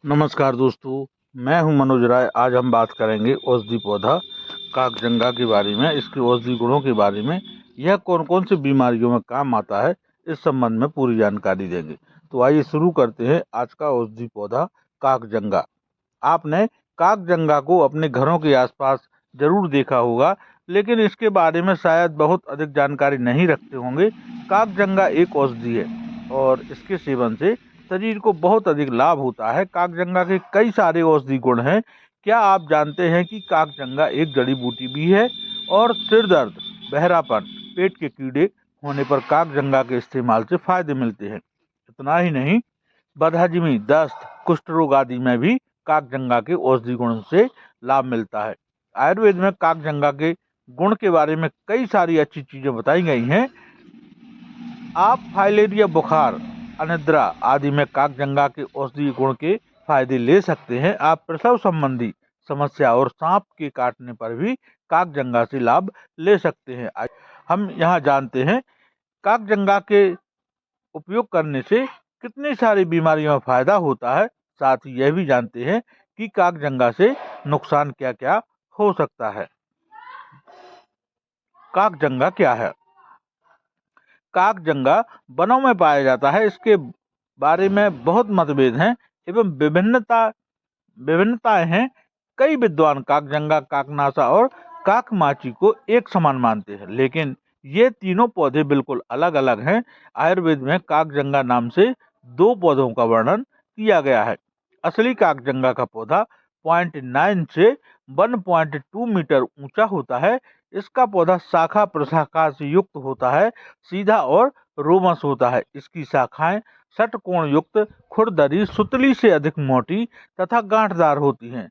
नमस्कार दोस्तों, मैं हूं मनोज राय। आज हम बात करेंगे औषधि पौधा काकजंगा के बारे में, इसके औषधि गुणों के बारे में। यह कौन कौन सी बीमारियों में काम आता है, इस संबंध में पूरी जानकारी देंगे। तो आइए शुरू करते हैं आज का औषधि पौधा काकजंगा। आपने काकजंगा को अपने घरों के आसपास जरूर देखा होगा, लेकिन इसके बारे में शायद बहुत अधिक जानकारी नहीं रखते होंगे। काकजंगा एक औषधि है और इसके सेवन से शरीर को बहुत अधिक लाभ होता है। काकजंगा के कई सारे औषधि गुण हैं। क्या आप जानते हैं कि काकजंगा एक जड़ी बूटी भी है और सिर दर्द, बहरापन, पेट के कीड़े होने पर काकजंगा के इस्तेमाल से फायदे मिलते हैं। इतना ही नहीं, बदहजमी, दस्त, कुष्ठ रोग आदि में भी काकजंगा के औषधि गुण से लाभ मिलता है। आयुर्वेद में काकजंगा के गुण के बारे में कई सारी अच्छी चीजें बताई गई हैं। आप फाइलेरिया, बुखार, अनिद्रा आदि में काकजंगा के औषधीय गुण के फायदे ले सकते हैं। आप प्रसव संबंधी समस्या और सांप के काटने पर भी काकजंगा से लाभ ले सकते हैं। हम यहाँ जानते हैं काकजंगा के उपयोग करने से कितनी सारी बीमारियों में फायदा होता है। साथ ही यह भी जानते हैं कि काकजंगा से नुकसान क्या क्या हो सकता है। काकजंगा क्या है? काकजंगा वनों में पाया जाता है। इसके बारे में बहुत मतभेद हैं एवं विभिन्नताएं हैं। कई विद्वान काकजंगा, काकनासा और काकमाची को एक समान मानते हैं, लेकिन ये तीनों पौधे बिल्कुल अलग अलग हैं। आयुर्वेद में काकजंगा नाम से दो पौधों का वर्णन किया गया है। असली काकजंगा का पौधा 0.9 से 1.2 मीटर ऊंचा होता है। इसका पौधा शाखा प्रशाखा से युक्त होता है, सीधा और रोमस होता है। इसकी शाखाएं षटकोण युक्त, खुरदरी, सुतली से अधिक मोटी तथा गांठदार होती हैं।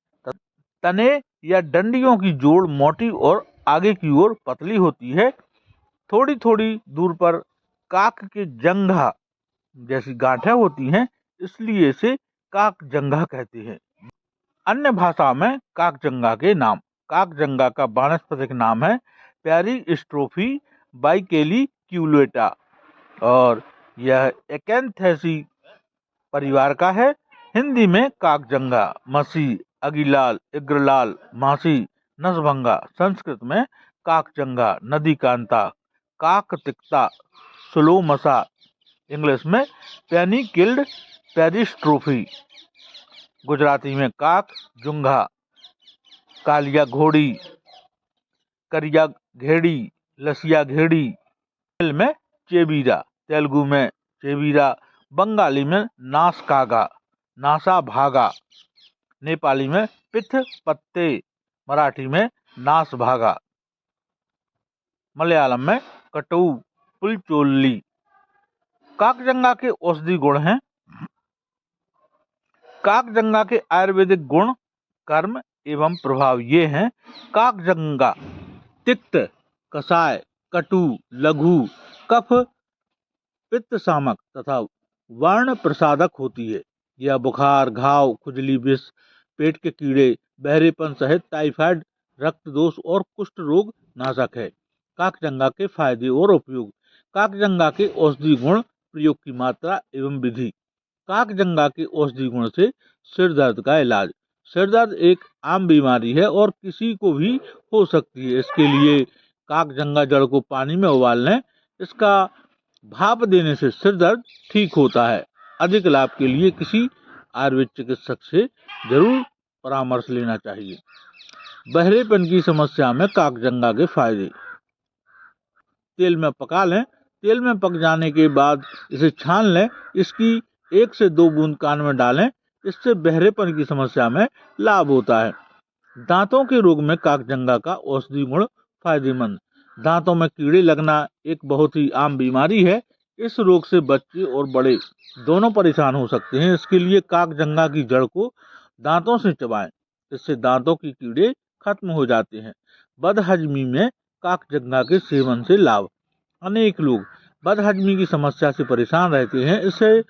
तने या डंडियों की जोड़ मोटी और आगे की ओर पतली होती है। थोड़ी थोड़ी दूर पर काक के जंघा जैसी गांठें होती हैं, इसलिए इसे काकजंगा कहते हैं। अन्य भाषा में काकजंगा के नाम। काकजंगा का वानस्पतिक नाम है पेरिस्ट्रोफी बाइकेलिक्यूलेटा और यह एकैंथेसी परिवार का है। हिंदी में काकजंगा, मसी, अगिलाल, इग्रलाल, मासी, नसभंगा। संस्कृत में काकजंगा, नदीकांता, काकतिक्ता, सुलोमसा। इंग्लिश में पेनिकिल्ड पेरिस्ट्रोफी। गुजराती में काक जुंगा, कालिया घोड़ी, करिया घेड़ी, लसिया घेड़ी। तमिल में चेबीरा, तेलुगु में चेबीरा, बंगाली में नासकागा, नासा भागा, नेपाली में पिथ पत्ते, मराठी में नास भागा, मलयालम में कटू पुलचोली। काकजंगा के औषधि गुण हैं। काकजंगा के आयुर्वेदिक गुण, कर्म एवं प्रभाव ये हैं। काकजंगा तिक्त, कषाय, कटु, लघु, कफ, पित्त शामक तथा वर्ण प्रसादक होती है। यह बुखार, घाव, खुजली, विष, पेट के कीड़े, बहरेपन सहित टाइफाइड, रक्त दोष और कुष्ठ रोग नाशक है। काकजंगा के फायदे और उपयोग। काकजंगा के औषधि गुण, प्रयोग की मात्रा एवं विधि। काकजंगा के औषधि गुण से सिर दर्द का इलाज। सिर दर्द एक आम बीमारी है और किसी को भी हो सकती है। इसके लिए काकजंगा जड़ को पानी में उबाल लें। इसका भाप देने से सिर दर्द ठीक होता है। अधिक लाभ के लिए किसी आयुर्वेद चिकित्सक से जरूर परामर्श लेना चाहिए। बहरेपन की समस्या में काकजंगा के फायदे। तेल में पका लें। तेल में पक जाने के बाद इसे छान लें। इसकी 1 से 2 बूंद कान में डालें। इससे बहरेपन की समस्या में लाभ होता है। दांतों के रोग में काकजंगा का औषधि गुण फायदेमंद। दांतों में कीड़े लगना एक बहुत ही आम बीमारी है। इस रोग से बच्चे और बड़े दोनों परेशान हो सकते हैं। इसके लिए काकजंगा की जड़ को दांतों से चबाएं। इससे दांतों की कीड़े खत्म हो जाते हैं। बदहजमी में काकजंगा के सेवन से लाभ। अनेक लोग बदहजमी की समस्या से परेशान रहते हैं। इससे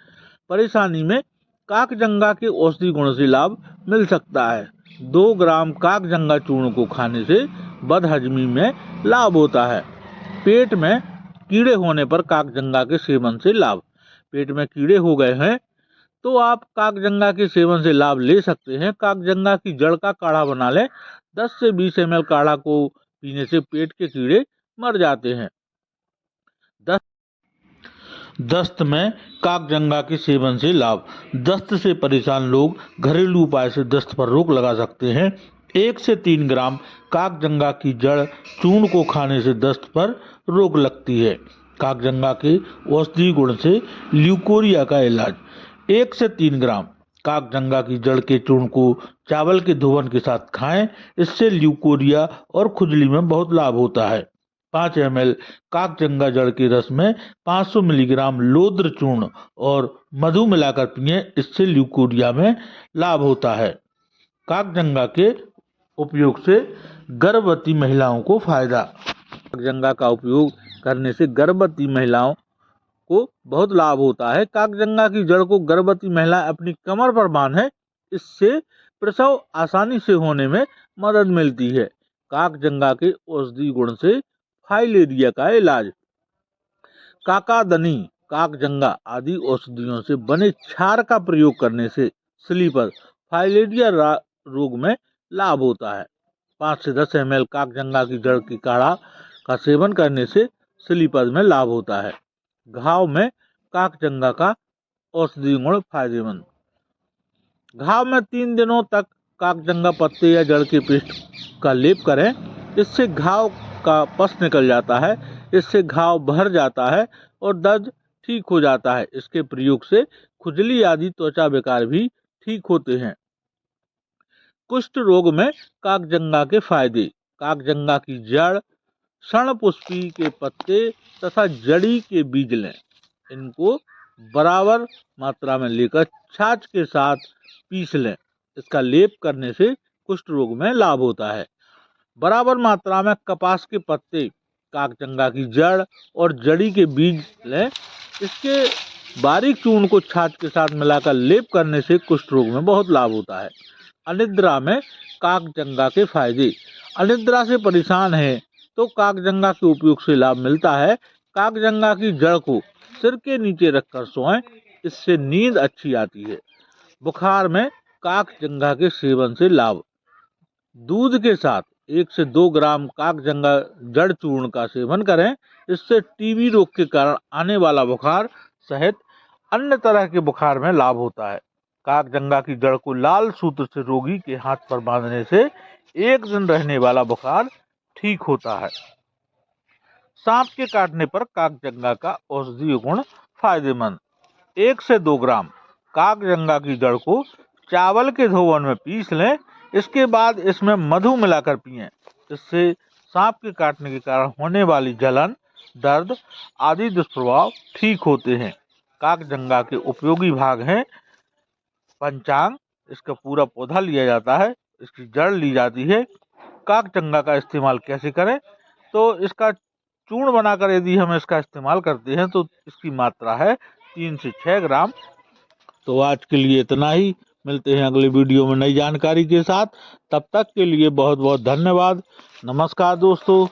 परेशानी में काकजंगा के औषधि गुण से लाभ मिल सकता है। 2 ग्राम काकजंगा चूर्ण को खाने से बदहजमी में लाभ होता है। पेट में कीड़े होने पर काकजंगा के सेवन से लाभ। पेट में कीड़े हो गए हैं तो आप काकजंगा के सेवन से लाभ ले सकते हैं। काकजंगा की जड़ का काढ़ा बना लें। 10 से 20 ml काढ़ा को पीने से पेट के कीड़े मर जाते हैं। दस्त में काकजंगा के सेवन से लाभ। दस्त से परेशान लोग घरेलू उपाय से दस्त पर रोक लगा सकते हैं। 1 से 3 ग्राम काकजंगा की जड़ चूर्ण को खाने से दस्त पर रोक लगती है। काकजंगा के औषधीय गुण से ल्यूकोरिया का इलाज। 1 से 3 ग्राम काकजंगा की जड़ के चूर्ण को चावल के धोवन के साथ खाएं। इससे ल्यूकोरिया और खुजली में बहुत लाभ होता है। 5 ml काकजंगा जड़ के रस में 500 मिलीग्राम लोद्र चूर्ण और मधु मिलाकर पिएं। इससे ल्यूकोरिया में लाभ होता है। काकजंगा के उपयोग से गर्भवती महिलाओं को फायदा। काकजंगा का उपयोग करने से गर्भवती महिलाओं को बहुत लाभ होता है। काकजंगा की जड़ को गर्भवती महिला अपनी कमर पर बांधे। इससे प्रसव आसानी से होने में मदद मिलती है। काकजंगा के औषधीय गुण से फाइलेरिया का इलाज। काकादनी, काकजंगा आदि औषधियों से बने क्षार का प्रयोग करने से स्लीपर फाइलेरिया रोग में लाभ होता है। 5 से 10 ml काकजंगा की जड़ की काढ़ा का सेवन करने से स्लीपर में लाभ होता है। घाव में काकजंगा का औषधीय गुण फायदेमंद। घाव में 3 दिनों तक काकजंगा पत्ते या जड़ के पेस्ट का लेप करें। इससे घाव का पस निकल जाता है। इससे घाव भर जाता है और दर्द ठीक हो जाता है। इसके प्रयोग से खुजली आदि त्वचा विकार भी ठीक होते हैं। कुष्ठ रोग में काकजंगा के फायदे। काकजंगा की जड़, शणपुष्पी के पत्ते तथा जड़ी के बीज लें। इनको बराबर मात्रा में लेकर छाछ के साथ पीस लें। इसका लेप करने से कुष्ठ रोग में लाभ होता है। बराबर मात्रा में कपास के पत्ते, काकजंगा की जड़ और जड़ी के बीज लें। इसके बारीक चूर्ण को छाछ के साथ मिलाकर लेप करने से कुष्ठ रोग में बहुत लाभ होता है। अनिद्रा में काकजंगा के फायदे। अनिद्रा से परेशान है तो काकजंगा के उपयोग से लाभ मिलता है। काकजंगा की जड़ को सिर के नीचे रखकर सोएं। इससे नींद अच्छी आती है। बुखार में काकजंगा के सेवन से लाभ। दूध के साथ 1 से 2 ग्राम काकजंगा जड़ चूर्ण का सेवन करें। इससे टीबी रोग के कारण आने वाला बुखार सहित अन्य तरह के बुखार में लाभ होता है। काकजंगा की जड़ को लाल सूत्र से रोगी के हाथ पर बांधने से 1 दिन रहने वाला बुखार ठीक होता है। सांप के काटने पर काकजंगा का औषधीय गुण फायदेमंद। 1 से 2 ग्राम काकजंगा की जड़ को चावल के धोवन में पीस लें। इसके बाद इसमें मधु मिलाकर पिएं। इससे सांप के काटने के कारण होने वाली जलन, दर्द आदि दुष्प्रभाव ठीक होते हैं। काकजंगा के उपयोगी भाग हैं पंचांग, इसका पूरा पौधा लिया जाता है, इसकी जड़ ली जाती है। काकजंगा का इस्तेमाल कैसे करें? तो इसका चूर्ण बनाकर यदि हम इसका इस्तेमाल करते हैं तो इसकी मात्रा है 3 से 6 ग्राम। तो आज के लिए इतना ही। मिलते हैं अगले वीडियो में नई जानकारी के साथ। तब तक के लिए बहुत बहुत धन्यवाद। नमस्कार दोस्तों।